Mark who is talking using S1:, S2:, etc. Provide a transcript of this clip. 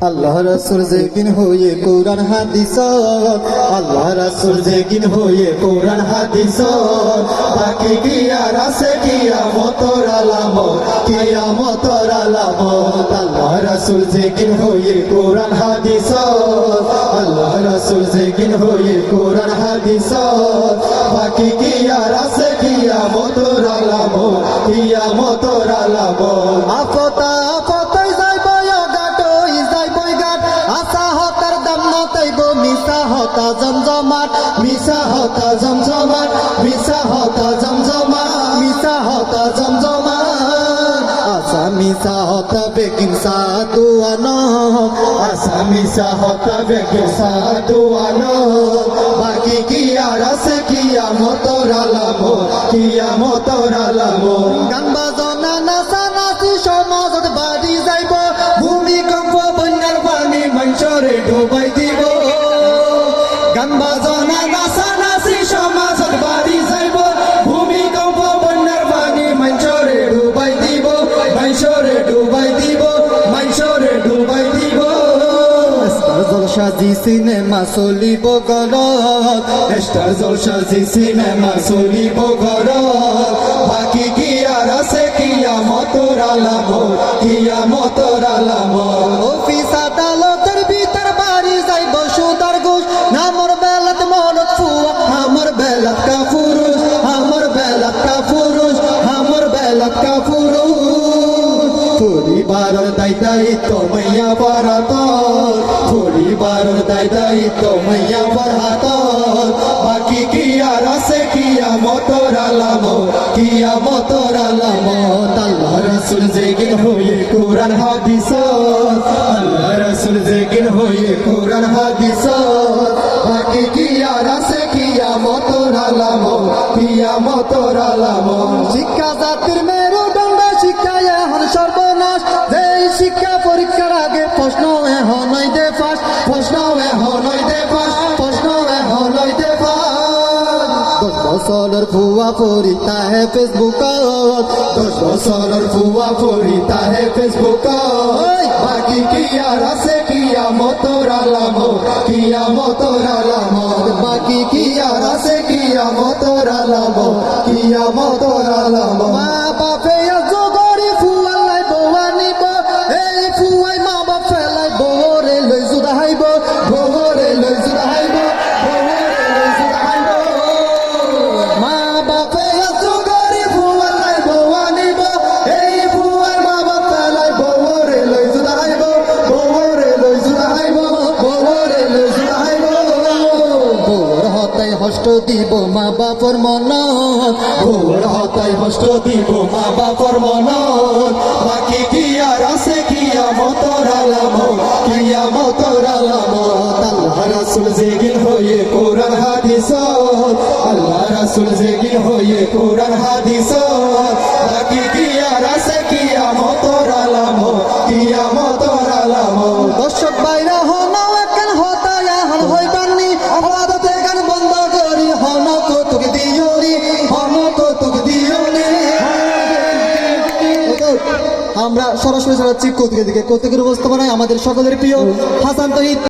S1: আল্লাহ রাসূল যেদিন হয়ে কোরআন হাদিস, আল্লাহ রাসূল যেদিন হয়ে কোরআন হাদিস, বাকি কি আর আছে কিয়ামতের আলামত, কিয়ামতের আলামত। আল্লাহ রাসূল যেদিন হয়ে কোরআন হাদিস, আল্লাহ রাসূল যেদিন হয়ে কোরআন হাদিস, বাকি কি আর আছে কিয়ামতের আলামত, কিয়ামতের আলামত। আপতা আপতাই যাইব গাটই যাইব গাট, আসা হতার দাম নতাইব মিশা হতা জমজমাট, মিশা হতা জমজমাট, মিশা হতা জমজমাট, মিশা হতা জমজমাট। আসা মিশা হতা বেকিন সাদুয়ানো, আসা মিশা হতা বেকিন সাদুয়ানো। বাকি কি আর আছে কিয়ামতের আলামত, কিয়ামতের আলামত। গান বাজনা নাচা নাচি সমাজত বাড়ি যাইব, ভূমিকম্প বন্যার পানি মঞ্চরে ডুবাই দিব। গান বাজনা নাচা নাচি সমাজত বাড়ি যাইব, ভূমিকম্প বন্যার পানি মঞ্চরে ডুবাই দিব, মঞ্চরে ডুবাই দিব, মঞ্চরে ডুবাই দিব। স্টার জলসাজি সিনেমা চলিব ঘৰত, স্টার জলসাজি সিনেমা চলিব ঘৰত। বাকি কি আর আছে কিয়ামতের আলামত, কিয়ামতের আলামত। অফিস আদালতের ভিতর বাড়ি যাইব সুদার ঘুষ, নামর বেলাত মনত ফুয়া, আমার বেলাত কাফুরুষ, আমার বেলাত কাফুরুষ, আমার বেলাত কাফুরুষ। পরিবারের দায় দায়িত্ব মাইয়া বারাত, পরিবারের দায় দায়িত্ব মাইয়া বারাত। বাকি কি আর আছে কিয়ামতের আলামত, কিয়ামতের আলামত। আল্লাহ রাসূল যেদিন হয়ে কোরআন হাদিস, আল্লাহ রাসূল যেদিন হয়ে কোরআন হাদিস, বাকি কি আর আছে কিয়ামতের আলামত, কিয়ামতের আলামত। শিক্ষা জাতির মেরুদণ্ড, শিক্ষা এখন সর্বনাশ, যেই শিক্ষা পরীক্ষার আগে প্রশ্ন এখন দে ফাঁস, প্রশ্ন এখন দে ফাঁস, প্রশ্ন এখন দে ফাঁস। 10 বছরের ভুয়া পড়িতা হে ফেসবুকত, 10 বছরের ভুয়া পড়িতা হে ফেসবুকত। বাকি কি আর আছে কিয়ামতের আলামত, কিয়ামতের আলামত। বাকি কি আর আছে কিয়ামতের আলামত, কিয়ামতের আলামত। মা বাপে জগরি ফুয়া লাই বউয়া নিব, এই ফুয়াই মা বাপ ফেলাই বউরে লই জুদাইব, বউরে লই জুদাইব, বউরে লই জুদাইব। মা বাপে জগরি ফুয়া লাই বউয়া নিব, এই ফুয়াই মা বাপ ফেলাই বউরে লই জুদাইব, বউরে লই জুদাইব, বউরে লই জুদাইব। বউর হতাই হস্ত দিব মা বাপর মন, বউর হতাই হস্ত দিব মা বাপর মন। বাকি কি আর আছে কিয়ামতের আলামত, কিয়ামতের আলামত। আল্লাহ রাসূল যেদিন হয়ে কোরআন হাদিস, আল্লাহ রাসূল যেদিন হয়ে কোরআন হাদিস, বাকি কি আর আছে কিয়ামতের আলামত, কিয়ামতের আলামত। দর্শক ভাইরা হন কেন হতাই এখন হইবানি, আবাদতে গান বন্ধ করি হন কৌতুক দিওনি, হন কৌতুক দিওনি। আমরা সরাসরি চালাচ্ছি কৌতুকের দিকে। কৌতুকের উপস্থাপনায় আমাদের সকলের প্রিয় হাসান তহিদ।